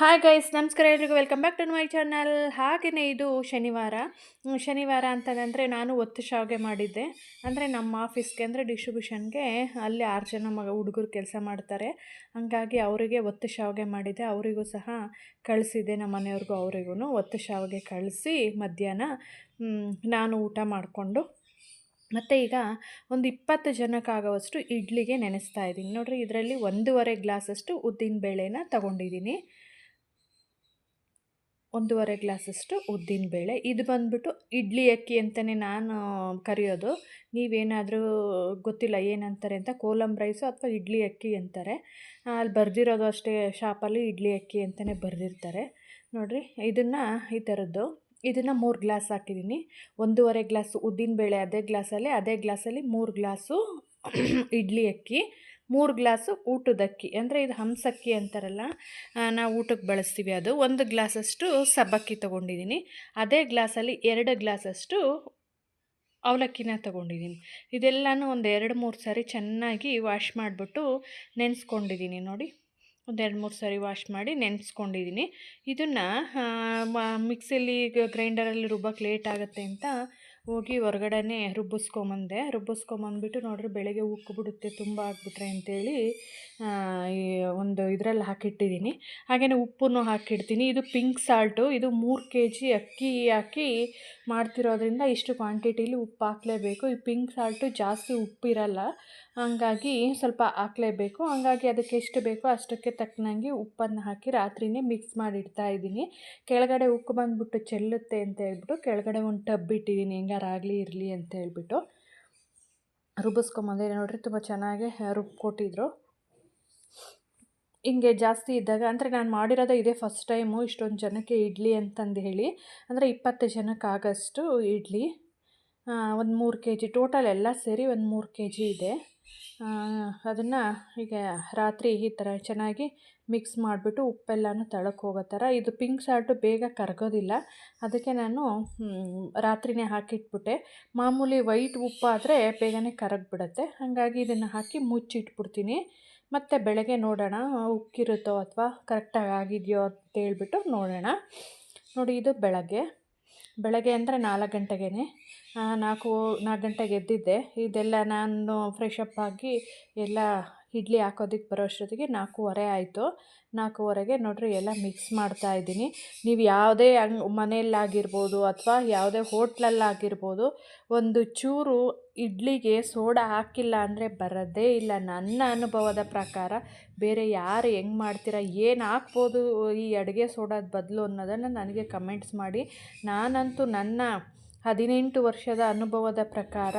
Hi guys, ನಮಸ್ಕಾರ ಎಲ್ರಿಗೂ. Welcome back to my channel. ಹಾಗೆಯೇ ಇದು ಶನಿವಾರ ಅಂತಂದರೆ ನಾನು ಒತ್ತು ಶಾವಿಗೆ ಮಾಡಿದ್ದೆ. ಅಂದರೆ ನಮ್ಮ ಆಫೀಸ್ಗೆ ಅಂದರೆ ಡಿಸ್ಟ್ರಿಬ್ಯೂಷನ್ಗೆ ಅಲ್ಲಿ 6 ಜನ ಹುಡುಗರು ಕೆಲಸ ಮಾಡ್ತಾರೆ. ಹಂಗಾಗಿ ಅವರಿಗೆ ಒತ್ತು ಶಾವಿಗೆ ಮಾಡಿದ್ದೆ. ಅವರಿಗೂ ಸಹ ಕಳಿಸಿದ್ದೆ, ನಮ್ಮ ಮನೆಯವ್ರಿಗೂ ಅವರಿಗೂ ಒತ್ತು ಶಾವಿಗೆ ಕಳಿಸಿ ಮಧ್ಯಾಹ್ನ ನಾನು ಊಟ ಮಾಡಿಕೊಂಡು ಮತ್ತು ಈಗ ಒಂದು 20 ಜನಕ್ಕಾಗುವಷ್ಟು ಇಡ್ಲಿಗೆ ನೆನೆಸ್ತಾ ಇದ್ದೀನಿ. ನೋಡಿರಿ, ಇದರಲ್ಲಿ 1.5 ಗ್ಲಾಸಷ್ಟು ಉದ್ದಿನ ಬೇಳೆನ ತೊಗೊಂಡಿದ್ದೀನಿ. 1.5 ಗ್ಲಾಸಷ್ಟು ಉದ್ದಿನಬೇಳೆ. ಇದು ಬಂದ್ಬಿಟ್ಟು ಇಡ್ಲಿ ಅಕ್ಕಿ ಅಂತಲೇ ನಾನು ಕರೆಯೋದು. ನೀವೇನಾದರೂ ಗೊತ್ತಿಲ್ಲ ಏನಂತಾರೆ ಅಂತ, ಕೋಲಂ ರೈಸು ಅಥವಾ ಇಡ್ಲಿ ಅಕ್ಕಿ ಅಂತಾರೆ. ಅಲ್ಲಿ ಬರೆದಿರೋದು ಅಷ್ಟೇ, ಶಾಪಲ್ಲಿ ಇಡ್ಲಿ ಅಕ್ಕಿ ಅಂತಲೇ ಬರೆದಿರ್ತಾರೆ ನೋಡಿರಿ. ಇದನ್ನು ಈ ಥರದ್ದು ಇದನ್ನು 3 ಗ್ಲಾಸ್ ಹಾಕಿದ್ದೀನಿ. 1.5 ಗ್ಲಾಸ್ ಉದ್ದಿನಬೇಳೆ ಅದೇ ಗ್ಲಾಸಲ್ಲಿ 3 ಗ್ಲಾಸು ಇಡ್ಲಿ ಅಕ್ಕಿ, 3 ಗ್ಲಾಸು ಊಟದಕ್ಕಿ. ಅಂದರೆ ಇದು ಹಂಸಕ್ಕಿ ಅಂತಾರಲ್ಲ, ನಾವು ಊಟಕ್ಕೆ ಬಳಸ್ತೀವಿ ಅದು. 1 ಗ್ಲಾಸಷ್ಟು ಸಬ್ಬಕ್ಕಿ ತೊಗೊಂಡಿದ್ದೀನಿ. ಅದೇ ಗ್ಲಾಸಲ್ಲಿ 2 ಗ್ಲಾಸಷ್ಟು ಅವಲಕ್ಕಿನ ತೊಗೊಂಡಿದ್ದೀನಿ. ಇದೆಲ್ಲನೂ ಒಂದು 2-3 ಸಾರಿ ಚೆನ್ನಾಗಿ ವಾಶ್ ಮಾಡಿಬಿಟ್ಟು ನೆನೆಸ್ಕೊಂಡಿದ್ದೀನಿ. ನೋಡಿ, ಒಂದು 2-3 ಸಾರಿ ವಾಶ್ ಮಾಡಿ ನೆನೆಸ್ಕೊಂಡಿದ್ದೀನಿ. ಇದನ್ನು ಮಿಕ್ಸಿಲಿ ಗ್ರೈಂಡರಲ್ಲಿ ರುಬ್ಬಕ್ಕೆ ಲೇಟ್ ಆಗುತ್ತೆ ಅಂತ ಹೋಗಿ ಹೊರಗಡೆನೇ ರುಬ್ಬಿಸ್ಕೊಂಬಂದ್ಬಿಟ್ಟು ನೋಡಿರಿ, ಬೆಳಗ್ಗೆ ಉಕ್ಕಿಬಿಡುತ್ತೆ ತುಂಬ ಆಗಿಬಿಟ್ರೆ ಅಂತೇಳಿ ಈ ಒಂದು ಇದರಲ್ಲಿ ಹಾಕಿಟ್ಟಿದ್ದೀನಿ. ಹಾಗೆಯೇ ಉಪ್ಪನ್ನು ಹಾಕಿಡ್ತೀನಿ. ಇದು ಪಿಂಕ್ ಸಾಲ್ಟು. ಇದು 3 kg ಅಕ್ಕಿ ಹಾಕಿ ಮಾಡ್ತಿರೋದ್ರಿಂದ ಇಷ್ಟು ಕ್ವಾಂಟಿಟಿಲಿ ಉಪ್ಪು ಹಾಕಲೇಬೇಕು. ಈ ಪಿಂಕ್ ಸಾಲ್ಟು ಜಾಸ್ತಿ ಉಪ್ಪಿರಲ್ಲ, ಹಂಗಾಗಿ ಸ್ವಲ್ಪ ಹಾಕಲೇಬೇಕು. ಹಂಗಾಗಿ ಅದಕ್ಕೆ ಎಷ್ಟು ಬೇಕೋ ಅಷ್ಟಕ್ಕೆ ತಕ್ಕನಂಗೆ ಉಪ್ಪನ್ನು ಹಾಕಿ ರಾತ್ರಿಯೇ ಮಿಕ್ಸ್ ಮಾಡಿ ಇಡ್ತಾಯಿದ್ದೀನಿ. ಕೆಳಗಡೆ ಉಕ್ಕು ಬಂದುಬಿಟ್ಟು ಚೆಲ್ಲುತ್ತೆ ಅಂತ ಹೇಳ್ಬಿಟ್ಟು ಕೆಳಗಡೆ ಒಂದು ಟಬ್ ಇಟ್ಟಿದ್ದೀನಿ, ಹೆಂಗಾರಾಗಲಿ ಇರಲಿ ಅಂತ ಹೇಳ್ಬಿಟ್ಟು. ರುಬ್ಬಿಸ್ಕೊಂಬಂದೆ ನೋಡಿರಿ, ತುಂಬ ಚೆನ್ನಾಗಿ ರುಬ್ಕೊಟ್ಟಿದ್ರು. ಹಿಂಗೆ ಜಾಸ್ತಿ ಇದ್ದಾಗ, ಅಂದರೆ ನಾನು ಮಾಡಿರೋದು ಇದೇ ಫಸ್ಟ್ ಟೈಮು ಇಷ್ಟೊಂದು ಜನಕ್ಕೆ ಇಡ್ಲಿ ಅಂತಂದು ಹೇಳಿ. ಅಂದರೆ 20 ಜನಕ್ಕಾಗಷ್ಟು ಇಡ್ಲಿ, ಒಂದು 3 kg ಟೋಟಲ್ ಎಲ್ಲ ಸೇರಿ ಒಂದು 3 kg ಇದೆ. ಅದನ್ನು ಈಗ ರಾತ್ರಿ ಈ ಥರ ಚೆನ್ನಾಗಿ ಮಿಕ್ಸ್ ಮಾಡಿಬಿಟ್ಟು ಉಪ್ಪೆಲ್ಲನೂ ತಳಕ್ಕೆ ಹೋಗೋ ಥರ. ಇದು ಪಿಂಕ್ ಸಾಲ್ಟು ಬೇಗ ಕರಗೋದಿಲ್ಲ, ಅದಕ್ಕೆ ನಾನು ರಾತ್ರಿಯೇ ಹಾಕಿಟ್ಬಿಟ್ಟೆ. ಮಾಮೂಲಿ ವೈಟ್ ಉಪ್ಪಾದರೆ ಬೇಗನೆ ಕರಗಿಬಿಡುತ್ತೆ. ಹಾಗಾಗಿ ಇದನ್ನು ಹಾಕಿ ಮುಚ್ಚಿಟ್ಬಿಡ್ತೀನಿ. ಮತ್ತು ಬೆಳಗ್ಗೆ ನೋಡೋಣ ಉಕ್ಕಿರುತ್ತೋ ಅಥವಾ ಕರೆಕ್ಟಾಗಿ ಆಗಿದೆಯೋ ಅಂತೇಳ್ಬಿಟ್ಟು ನೋಡೋಣ. ನೋಡಿ, ಇದು ಬೆಳಗ್ಗೆ ಅಂದರೆ 4 ಗಂಟೆಗೇ, 4 ಗಂಟೆಗೆ ಎದ್ದಿದ್ದೆ. ಇದೆಲ್ಲ ನಾನು ಫ್ರೆಶ್ ಅಪ್ ಆಗಿ ಎಲ್ಲ ಇಡ್ಲಿ ಹಾಕೋದಕ್ಕೆ ಬರೋ ಅಷ್ಟೊತ್ತಿಗೆ 4:15 ಆಯಿತು. 4:15ಗೆ ನೋಡಿರಿ ಎಲ್ಲ ಮಿಕ್ಸ್ ಮಾಡ್ತಾಯಿದ್ದೀನಿ. ನೀವು ಯಾವುದೇ ಮನೆಯಲ್ಲಾಗಿರ್ಬೋದು ಅಥವಾ ಯಾವುದೇ ಹೋಟ್ಲಲ್ಲಾಗಿರ್ಬೋದು, ಒಂದು ಚೂರು ಇಡ್ಲಿಗೆ ಸೋಡಾ ಹಾಕಿಲ್ಲ ಅಂದರೆ ಬರೋದೇ ಇಲ್ಲ. ನನ್ನ ಅನುಭವದ ಪ್ರಕಾರ ಬೇರೆ ಯಾರು ಹೆಂಗೆ ಮಾಡ್ತೀರಾ, ಏನು ಹಾಕ್ಬೋದು ಈ ಅಡುಗೆ ಸೋಡಾದ ಬದಲು ಅನ್ನೋದನ್ನು ನನಗೆ ಕಮೆಂಟ್ಸ್ ಮಾಡಿ. ನಾನಂತೂ ನನ್ನ 18 ವರ್ಷದ ಅನುಭವದ ಪ್ರಕಾರ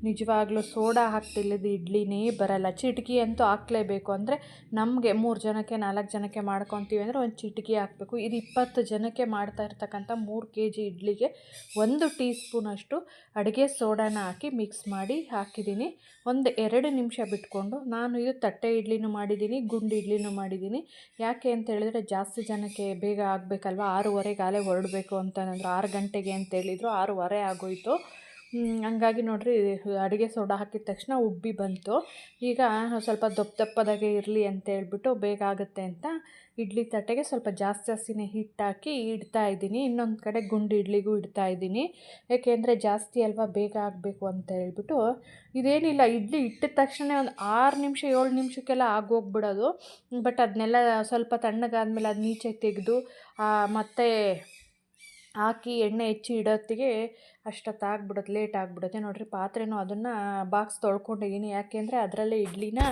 ನಿಜವಾಗ್ಲೂ ಸೋಡಾ ಹಾಕ್ತಿಲ್ಲದ ಇಡ್ಲಿನೇ ಬರಲ್ಲ. ಚಿಟಕಿ ಅಂತೂ ಹಾಕಲೇಬೇಕು. ಅಂದರೆ ನಮಗೆ 3 ಜನಕ್ಕೆ 4 ಜನಕ್ಕೆ ಮಾಡ್ಕೊತೀವಿ ಅಂದರೆ ಒಂದು ಚಿಟಕಿ ಹಾಕಬೇಕು. ಇದು 20 ಜನಕ್ಕೆ ಮಾಡ್ತಾ ಇರ್ತಕ್ಕಂಥ 3 kg ಇಡ್ಲಿಗೆ 1 ಟೀ ಸ್ಪೂನಷ್ಟು ಅಡುಗೆ ಸೋಡಾನ ಹಾಕಿ ಮಿಕ್ಸ್ ಮಾಡಿ ಹಾಕಿದ್ದೀನಿ. ಒಂದು 2 ನಿಮಿಷ ಬಿಟ್ಕೊಂಡು ನಾನು ಇದು ತಟ್ಟೆ ಇಡ್ಲಿನೂ ಮಾಡಿದ್ದೀನಿ, ಗುಂಡು ಇಡ್ಲಿನೂ ಮಾಡಿದ್ದೀನಿ. ಯಾಕೆ ಅಂತ ಹೇಳಿದ್ರೆ ಜಾಸ್ತಿ ಜನಕ್ಕೆ ಬೇಗ ಆಗಬೇಕಲ್ವ. 6:15ಗೆ ಆಲೇ ಹೊರಡಬೇಕು ಅಂತಂದ್ರು. 6 ಗಂಟೆಗೆ ಅಂತೇಳಿದರು, 6:15 ಆಗೋಯಿತು. ಹಂಗಾಗಿ ನೋಡಿರಿ, ಅಡುಗೆ ಸೋಡಾ ಹಾಕಿದ ತಕ್ಷಣ ಉಬ್ಬಿ ಬಂತು. ಈಗ ಸ್ವಲ್ಪ ದಪ್ಪದಾಗೆ ಇರಲಿ ಅಂತ ಹೇಳ್ಬಿಟ್ಟು ಬೇಗ ಆಗುತ್ತೆ ಅಂತ ಇಡ್ಲಿ ತಟ್ಟೆಗೆ ಸ್ವಲ್ಪ ಜಾಸ್ತಿನೇ ಹಿಟ್ಟು ಹಾಕಿ ಇಡ್ತಾಯಿದ್ದೀನಿ. ಇನ್ನೊಂದು ಕಡೆ ಗುಂಡು ಇಡ್ಲಿಗೂ ಇಡ್ತಾಯಿದ್ದೀನಿ. ಏಕೆಂದರೆ ಜಾಸ್ತಿ ಅಲ್ವಾ, ಬೇಗ ಆಗಬೇಕು ಅಂತ ಹೇಳ್ಬಿಟ್ಟು. ಇದೇನಿಲ್ಲ, ಇಡ್ಲಿ ಇಟ್ಟಿದ ತಕ್ಷಣ ಒಂದು 6 ನಿಮಿಷ 7 ನಿಮಿಷಕ್ಕೆಲ್ಲ ಆಗೋಗ್ಬಿಡೋದು. ಬಟ್ ಅದನ್ನೆಲ್ಲ ಸ್ವಲ್ಪ ತಣ್ಣಗಾದ್ಮೇಲೆ ಅದು ನೀಚೆಗೆ ತೆಗೆದು ಮತ್ತೆ ಹಾಕಿ ಎಣ್ಣೆ ಹೆಚ್ಚಿ ಇಡೋತ್ತಿಗೆ ಅಷ್ಟೊತ್ತಾಗ್ಬಿಡುತ್ತೆ, ಲೇಟ್ ಆಗಿಬಿಡುತ್ತೆ. ನೋಡಿರಿ, ಪಾತ್ರೆನೂ ಅದನ್ನು ಬಾಕ್ಸ್ ತೊಳ್ಕೊಂಡಿದ್ದೀನಿ. ಯಾಕೆಂದರೆ ಅದರಲ್ಲೇ ಇಡ್ಲಿನ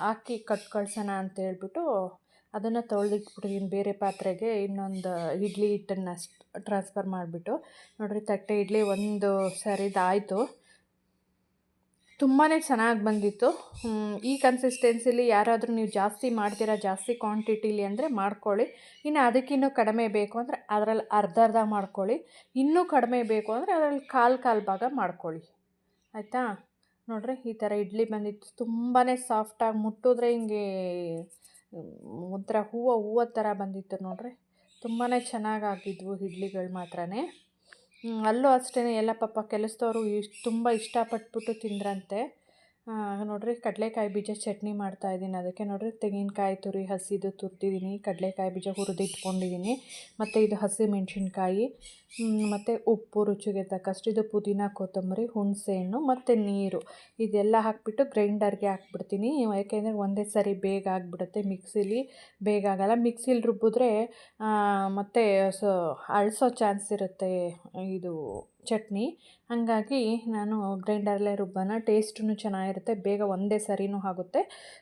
ಹಾಕಿ ಕಳ್ಸೋಣ ಅಂತ ಹೇಳ್ಬಿಟ್ಟು ಅದನ್ನು ತೊಳೆದಿಟ್ಬಿಟ್ಟಿದ್ದೀನಿ ಬೇರೆ ಪಾತ್ರೆಗೆ. ಇನ್ನೊಂದು ಇಡ್ಲಿ ಹಿಟ್ಟನ್ನು ಟ್ರಾನ್ಸ್ಫರ್ ಮಾಡಿಬಿಟ್ಟು ನೋಡಿರಿ, ತಟ್ಟೆ ಇಡ್ಲಿ ಒಂದು ಸರಿದಾಯಿತು. ತುಂಬಾ ಚೆನ್ನಾಗಿ ಬಂದಿತ್ತು. ಈ ಕನ್ಸಿಸ್ಟೆನ್ಸಿಲಿ ಯಾರಾದರೂ ನೀವು ಜಾಸ್ತಿ ಮಾಡ್ತೀರಾ, ಜಾಸ್ತಿ ಕ್ವಾಂಟಿಟಿಲಿ ಅಂದರೆ ಮಾಡ್ಕೊಳ್ಳಿ. ಇನ್ನು ಅದಕ್ಕಿನ್ನೂ ಕಡಿಮೆ ಬೇಕು ಅಂದರೆ ಅದರಲ್ಲಿ ಅರ್ಧ ಮಾಡ್ಕೊಳ್ಳಿ. ಇನ್ನೂ ಕಡಿಮೆ ಬೇಕು ಅಂದರೆ ಅದರಲ್ಲಿ ಕಾಲು ಭಾಗ ಮಾಡ್ಕೊಳ್ಳಿ, ಆಯಿತಾ. ನೋಡಿರಿ, ಈ ಥರ ಇಡ್ಲಿ ಬಂದಿತ್ತು. ತುಂಬಾ ಸಾಫ್ಟಾಗಿ, ಮುಟ್ಟಿದ್ರೆ ಹಿಂಗೆ ಒಂಥರ ಹೂವು ಥರ ಬಂದಿತ್ತು ನೋಡಿರಿ. ತುಂಬಾ ಚೆನ್ನಾಗಾಗಿದ್ವು ಇಡ್ಲಿಗಳು ಮಾತ್ರನೇ. ಅಲ್ಲೂ ಅಷ್ಟೇ, ಎಲ್ಲ ಪಾಪ ಕೆಲಸದವರು ತುಂಬ ಇಷ್ಟಪಟ್ಬಿಟ್ಟು ತಿಂದ್ರಂತೆ. ನೋಡಿರಿ ಕಡಲೆಕಾಯಿ ಬೀಜ ಚಟ್ನಿ ಮಾಡ್ತಾಯಿದ್ದೀನಿ. ಅದಕ್ಕೆ ನೋಡಿರಿ ತೆಂಗಿನಕಾಯಿ ತುರಿ ಹಸಿದು ತುರಿದಿದ್ದೀನಿ, ಕಡಲೆಕಾಯಿ ಬೀಜ ಹುರಿದಿಟ್ಕೊಂಡಿದ್ದೀನಿ, ಮತ್ತು ಇದು ಹಸಿಮೆಣ್ಸಿನ್ಕಾಯಿ, ಮತ್ತು ಉಪ್ಪು ರುಚಿಗೆ ತಕ್ಕಷ್ಟು, ಇದು ಪುದೀನ ಕೊತ್ತಂಬರಿ ಹುಣಸೆಹಣ್ಣು ಮತ್ತು ನೀರು ಇದೆಲ್ಲ ಹಾಕಿಬಿಟ್ಟು ಗ್ರೈಂಡರ್ಗೆ ಹಾಕ್ಬಿಡ್ತೀನಿ. ಯಾಕೆಂದರೆ ಒಂದೇ ಸರಿ ಬೇಗ ಆಗಿಬಿಡುತ್ತೆ, ಮಿಕ್ಸಿಲಿ ಬೇಗ ಆಗೋಲ್ಲ. ಮಿಕ್ಸಿಲಿ ರುಬ್ಬಿದ್ರೆ ಮತ್ತು ಅಳಿಸೋ ಚಾನ್ಸ್ ಇರುತ್ತೆ ಇದು ಚಟ್ನಿ. ಹಾಗಾಗಿ ನಾನು ಗ್ರೈಂಡರಲ್ಲೇ ರುಬ್ಬೋಣ, ಟೇಸ್ಟೂ ಚೆನ್ನಾಗಿರುತ್ತೆ, ಬೇಗ ಒಂದೇ ಸರಿನೂ ಆಗುತ್ತೆ.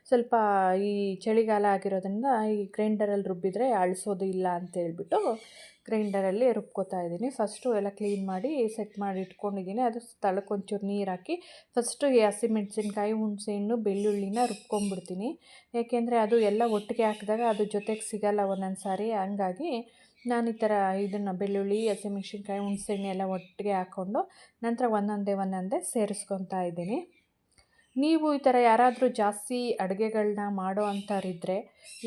ಸ್ವಲ್ಪ ಈ ಚಳಿಗಾಲ ಆಗಿರೋದ್ರಿಂದ ಈ ಗ್ರೈಂಡರಲ್ಲಿ ರುಬ್ಬಿದರೆ ಅಳಿಸೋದು ಇಲ್ಲ ಅಂತೇಳ್ಬಿಟ್ಟು ಗ್ರೈಂಡರಲ್ಲಿ ರುಬ್ಕೋತಾ ಇದ್ದೀನಿ. ಫಸ್ಟು ಎಲ್ಲ ಕ್ಲೀನ್ ಮಾಡಿ ಸೆಟ್ ಮಾಡಿ ಇಟ್ಕೊಂಡಿದ್ದೀನಿ. ಅದು ಸ್ಥಳಕ್ಕೆ ಒಂಚೂರು ನೀರು ಹಾಕಿ ಫಸ್ಟು ಈ ಹಸಿಮೆಣ್ಸಿನ್ಕಾಯಿ, ಹುಣಸೆಹಣ್ಣು, ಬೆಳ್ಳುಳ್ಳಿನ ರುಬ್ಕೊಂಡ್ಬಿಡ್ತೀನಿ. ಏಕೆಂದರೆ ಅದು ಎಲ್ಲ ಒಟ್ಟಿಗೆ ಹಾಕಿದಾಗ ಅದು ಜೊತೆಗೆ ಸಿಗೋಲ್ಲ ಒಂದೊಂದು ಸಾರಿ. ಹಂಗಾಗಿ ನಾನು ಈ ಥರ ಇದನ್ನು ಬೆಳ್ಳುಳ್ಳಿ, ಹಸಿಮೆಣ್ಸಿನ್ಕಾಯಿ, ಹುಣಸೆಹಣ್ಣು ಎಲ್ಲ ಒಟ್ಟಿಗೆ ಹಾಕ್ಕೊಂಡು ನಂತರ ಒಂದೊಂದೇ ಸೇರಿಸ್ಕೊತಾ ಇದ್ದೀನಿ. ನೀವು ಈ ಥರ ಯಾರಾದರೂ ಜಾಸ್ತಿ ಅಡುಗೆಗಳನ್ನ ಮಾಡೋ ಅಂಥವ್ರಿದ್ದರೆ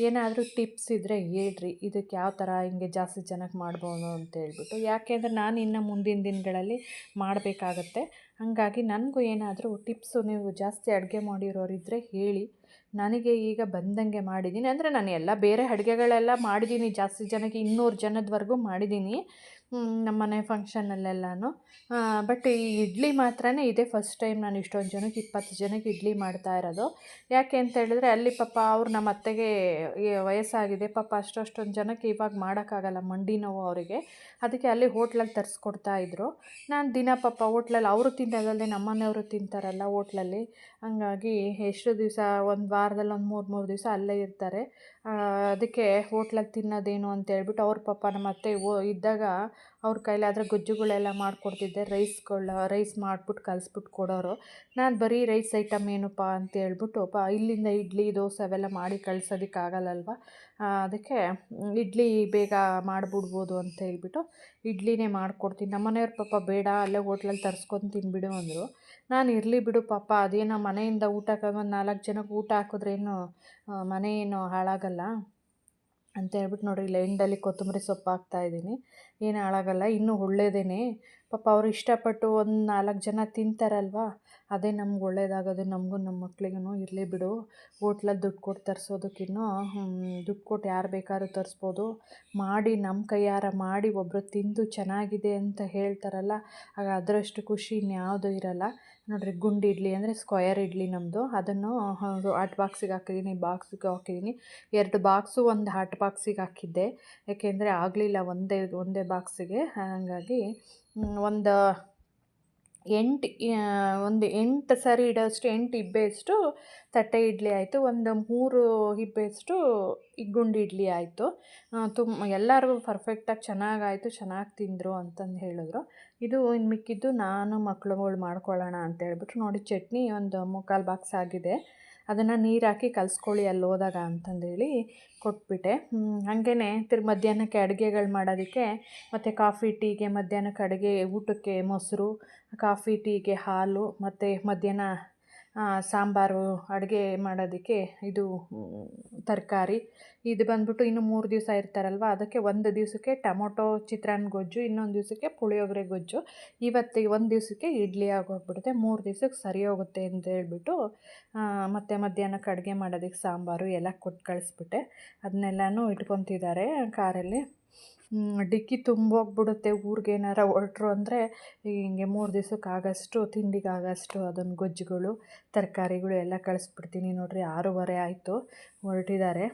ಏನಾದರೂ ಟಿಪ್ಸ್ ಇದ್ದರೆ ಹೇಳ್ರಿ, ಇದಕ್ಕೆ ಯಾವ ಥರ ಹಿಂಗೆ ಜಾಸ್ತಿ ಜನಕ್ಕೆ ಮಾಡ್ಬೋದು ಅಂತೇಳ್ಬಿಟ್ಟು. ಯಾಕೆಂದರೆ ನಾನು ಇನ್ನು ಮುಂದಿನ ದಿನಗಳಲ್ಲಿ ಮಾಡಬೇಕಾಗತ್ತೆ. ಹಾಗಾಗಿ ನನಗೂ ಏನಾದರೂ ಟಿಪ್ಸು ನೀವು ಜಾಸ್ತಿ ಅಡುಗೆ ಮಾಡಿರೋರಿದ್ದರೆ ಹೇಳಿ. ನನಗೆ ಈಗ ಬಂದಂಗೆ ಮಾಡಿದ್ದೀನಿ. ಅಂದರೆ ನಾನು ಎಲ್ಲ ಬೇರೆ ಅಡುಗೆಗಳೆಲ್ಲ ಮಾಡಿದ್ದೀನಿ, ಜಾಸ್ತಿ ಜನಕ್ಕೆ 200 ಜನದವರೆಗೂ ಮಾಡಿದ್ದೀನಿ ನಮ್ಮನೆ ಫಂಕ್ಷನಲ್ಲೆಲ್ಲನೂ. ಬಟ್ ಈ ಇಡ್ಲಿ ಮಾತ್ರ ಇದೇ ಫಸ್ಟ್ ಟೈಮ್ ನಾನು ಇಷ್ಟೊಂದು ಜನಕ್ಕೆ 20 ಜನಕ್ಕೆ ಇಡ್ಲಿ ಮಾಡ್ತಾ ಇರೋದು. ಯಾಕೆ ಅಂತ ಹೇಳಿದ್ರೆ ಅಲ್ಲಿ ಪಾಪ ಅವ್ರು ನಮ್ಮ ಅತ್ತೆಗೆ ವಯಸ್ಸಾಗಿದೆ, ಪಾಪ ಅಷ್ಟೊಂದು ಜನಕ್ಕೆ ಇವಾಗ ಮಾಡೋಕ್ಕಾಗಲ್ಲ, ಮಂಡಿ ನೋವು ಅವರಿಗೆ. ಅದಕ್ಕೆ ಅಲ್ಲಿ ಹೋಟ್ಲಲ್ಲಿ ತರಿಸ್ಕೊಡ್ತಾಯಿದ್ರು. ನಾನು ದಿನ ಪಾಪ ಹೋಟ್ಲಲ್ಲಿ ಅವರು ತಿನ್ನೋದಲ್ಲದೆ ನಮ್ಮನೆಯವರು ತಿಂತಾರಲ್ಲ ಹೋಟ್ಲಲ್ಲಿ. ಹಂಗಾಗಿ ಎಷ್ಟು ದಿವಸ ಒಂದು ವಾರದಲ್ಲಿ ಒಂದು 3 ದಿವಸ ಅಲ್ಲೇ ಇರ್ತಾರೆ. ಅದಕ್ಕೆ ಹೋಟ್ಲಲ್ಲಿ ತಿನ್ನೋದೇನು ಅಂತೇಳ್ಬಿಟ್ಟು ಅವ್ರ ಪಾಪ ನಮ್ಮ ಅತ್ತೆ ಇದ್ದಾಗ ಅವ್ರ ಕೈಲಾದರೆ ಗೊಜ್ಜುಗಳೆಲ್ಲ ಮಾಡಿಕೊಡ್ತಿದ್ದೆ. ರೈಸ್ ಮಾಡಿಬಿಟ್ಟು ಕಲಿಸ್ಬಿಟ್ಟು ಕೊಡೋರು. ನಾನು ಬರೀ ರೈಸ್ ಐಟಮ್ ಏನಪ್ಪ ಅಂತೇಳ್ಬಿಟ್ಟು ಇಲ್ಲಿಂದ ಇಡ್ಲಿ ದೋಸೆ ಅವೆಲ್ಲ ಮಾಡಿ ಕಳ್ಸೋದಕ್ಕಾಗಲ್ಲಲ್ವ. ಅದಕ್ಕೆ ಇಡ್ಲಿ ಬೇಗ ಮಾಡಿಬಿಡ್ಬೋದು ಅಂತ ಹೇಳ್ಬಿಟ್ಟು ಇಡ್ಲಿನೇ ಮಾಡಿಕೊಡ್ತೀನಿ. ನಮ್ಮನೆಯವ್ರ ಪಾಪ ಬೇಡ ಅಲ್ಲೇ ಹೋಟ್ಲಲ್ಲಿ ತರಿಸ್ಕೊಂಡು ತಿನ್ಬಿಡು ಅಂದರು. ನಾನು ಇರಲಿ ಬಿಡು ಪಾಪ, ಅದೇನೋ ಮನೆಯಿಂದ ಊಟಕ್ಕೆ ಒಂದು 4 ಜನಕ್ಕೆ ಊಟ ಹಾಕಿದ್ರೇನು ಮನೆ ಏನು ಹಾಳಾಗಲ್ಲ ಅಂತ ಹೇಳ್ಬಿಟ್ಟು ನೋಡಿರಿ ಇಲ್ಲಿ ಎಂಡಲ್ಲಿ ಕೊತ್ತಂಬರಿ ಸೊಪ್ಪು ಹಾಕ್ತಾಯಿದ್ದೀನಿ. ಏನು ಹಾಳಾಗಲ್ಲ, ಇನ್ನೂ ಒಳ್ಳೇದೇ. ಪಾಪ ಅವ್ರು ಇಷ್ಟಪಟ್ಟು ಒಂದು 4 ಜನ ತಿಂತಾರಲ್ವ, ಅದೇ ನಮ್ಗೆ ಒಳ್ಳೇದಾಗೋದು, ನಮಗೂ ನಮ್ಮ ಮಕ್ಳಿಗೂ. ಇರಲಿ ಬಿಡು, ಹೋಟ್ಲಲ್ಲಿ ದುಡ್ಡು ಕೊಟ್ಟು ತರಿಸೋದಕ್ಕಿನ್ನೂ ದುಡ್ಡು ಕೊಟ್ಟು ಯಾರು ಬೇಕಾದ್ರೂ ತರಿಸ್ಬೋದು. ಮಾಡಿ ನಮ್ಮ ಕೈಯಾರ ಮಾಡಿ ಒಬ್ಬರು ತಿಂದು ಚೆನ್ನಾಗಿದೆ ಅಂತ ಹೇಳ್ತಾರಲ್ಲ, ಆಗ ಅದರಷ್ಟು ಖುಷಿ ಇನ್ಯಾವುದೂ ಇರೋಲ್ಲ. ನೋಡಿರಿ ಗುಂಡು ಇಡ್ಲಿ ಅಂದರೆ ಸ್ಕ್ವಯರ್ ಇಡ್ಲಿ ನಮ್ಮದು, ಅದನ್ನು ಹಾಟ್ ಬಾಕ್ಸಿಗೆ ಹಾಕಿದ್ದೀನಿ, ಬಾಕ್ಸಿಗೆ ಹಾಕಿದ್ದೀನಿ. 2 ಬಾಕ್ಸು ಒಂದು ಹಾಟ್ ಬಾಕ್ಸಿಗೆ ಹಾಕಿದ್ದೆ, ಏಕೆಂದರೆ ಆಗಲಿಲ್ಲ ಒಂದೇ ಬಾಕ್ಸಿಗೆ. ಹಾಗಾಗಿ ಒಂದು 8 ಸರಿ ಇಡೋಷ್ಟು 8 ಇಬ್ಬೆಯಷ್ಟು ತಟ್ಟೆ ಇಡ್ಲಿ ಆಯಿತು. ಒಂದು 3 ಇಬ್ಬೆಯಷ್ಟು ಈ ಗುಂಡು ಇಡ್ಲಿ ಆಯಿತು. ಎಲ್ಲರಿಗೂ ಪರ್ಫೆಕ್ಟಾಗಿ ಚೆನ್ನಾಗಾಯಿತು, ಚೆನ್ನಾಗಿ ತಿಂದರು ಅಂತಂದು ಹೇಳಿದ್ರು. ಇದು ಇನ್ನು ಮಿಕ್ಕಿದ್ದು ನಾನು ಮಕ್ಳುಗಳು ಮಾಡ್ಕೊಳ್ಳೋಣ ಅಂತೇಳ್ಬಿಟ್ಟು ನೋಡಿ ಚಟ್ನಿ ಒಂದು 3/4 ಬಾಕ್ಸ್ ಆಗಿದೆ. ಅದನ್ನು ನೀರು ಹಾಕಿ ಕಲಿಸ್ಕೊಳ್ಳಿ ಅಲ್ಲಿ ಹೋದಾಗ ಅಂತಂದೇಳಿ ಕೊಟ್ಬಿಟ್ಟೆ. ಹಾಗೇ ಮಧ್ಯಾಹ್ನಕ್ಕೆ ಅಡುಗೆಗಳು ಮಾಡೋದಕ್ಕೆ ಮತ್ತು ಕಾಫಿ ಟೀಗೆ ಮಧ್ಯಾಹ್ನಕ್ಕೆ ಅಡುಗೆ ಊಟಕ್ಕೆ ಮೊಸರು, ಕಾಫಿ ಟೀಗೆ ಹಾಲು, ಮತ್ತು ಮಧ್ಯಾಹ್ನ ಸಾಂಬಾರು ಅಡುಗೆ ಮಾಡೋದಕ್ಕೆ ಇದು ತರಕಾರಿ. ಇದು ಬಂದ್ಬಿಟ್ಟು ಇನ್ನು 3 ದಿವಸ ಇರ್ತಾರಲ್ವ, ಅದಕ್ಕೆ ಒಂದು ದಿವಸಕ್ಕೆ ಟೊಮೊಟೊ ಚಿತ್ರಾನ್ನ ಗೊಜ್ಜು, ಇನ್ನೊಂದು ದಿವಸಕ್ಕೆ ಪುಳಿಯೋಗರೆ ಗೊಜ್ಜು. ಇವತ್ತಿಗೆ ಒಂದು ದಿವಸಕ್ಕೆ ಇಡ್ಲಿ ಆಗೋಗ್ಬಿಡುತ್ತೆ, 3 ದಿವಸಕ್ಕೆ ಸರಿ ಹೋಗುತ್ತೆ ಅಂತ ಹೇಳ್ಬಿಟ್ಟು ಮತ್ತು ಮಧ್ಯಾಹ್ನಕ್ಕೆ ಅಡುಗೆ ಮಾಡೋದಕ್ಕೆ ಸಾಂಬಾರು ಎಲ್ಲ ಕೊಟ್ಟು ಕಳಿಸ್ಬಿಟ್ಟೆ. ಅದನ್ನೆಲ್ಲನೂ ಇಟ್ಕೊತಿದ್ದಾರೆ ಕಾರಲ್ಲಿ. ಡಿಕ್ಕಿ ತುಂಬೋಗ್ಬಿಡುತ್ತೆ ಊರಿಗೆ ಏನಾರ ಹೊರಟ್ರು ಅಂದರೆ. ಹಿಂಗೆ 3 ದಿವಸಕ್ಕಾಗೋಷ್ಟು ತಿಂಡಿಗಾಗೋಷ್ಟು ಅದನ್ನು ಗೊಜ್ಜುಗಳು ತರಕಾರಿಗಳು ಎಲ್ಲ ಕಳಿಸ್ಬಿಡ್ತೀನಿ. ನೋಡಿರಿ 6:15 ಆಯಿತು, ಹೊರಟಿದ್ದಾರೆ.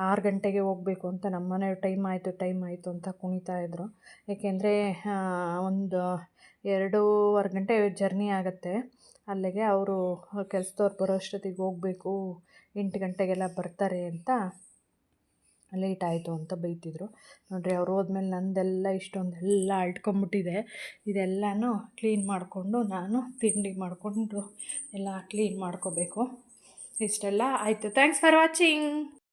6 ಗಂಟೆಗೆ ಹೋಗಬೇಕು ಅಂತ ನಮ್ಮನೆಯವ್ರು ಟೈಮ್ ಆಯಿತು ಅಂತ ಕುಣಿತಾಯಿದ್ರು. ಏಕೆಂದರೆ ಒಂದು 2.25 ಗಂಟೆ ಜರ್ನಿ ಆಗುತ್ತೆ ಅಲ್ಲಿಗೆ. ಅವರು ಕೆಲಸದವ್ರು ಬರೋ ಅಷ್ಟೊತ್ತಿಗೆ ಹೋಗಬೇಕು, 8 ಗಂಟೆಗೆಲ್ಲ ಬರ್ತಾರೆ ಅಂತ ಲೇಟ್ ಆಯಿತು ಅಂತ ಬೈತಿದ್ರು. ನೋಡಿರಿ ಅವ್ರು ಹೋದ್ಮೇಲೆ ನಂದೆಲ್ಲ ಇಷ್ಟೊಂದೆಲ್ಲ ಅಳ್ಕೊಂಬಿಟ್ಟಿದೆ. ಇದೆಲ್ಲನೂ ಕ್ಲೀನ್ ಮಾಡಿಕೊಂಡು ನಾನು ತಿಂಡಿ ಮಾಡಿಕೊಂಡು ಎಲ್ಲ ಕ್ಲೀನ್ ಮಾಡ್ಕೋಬೇಕು. ಇಷ್ಟೆಲ್ಲ ಆಯಿತು. Thanks for watching.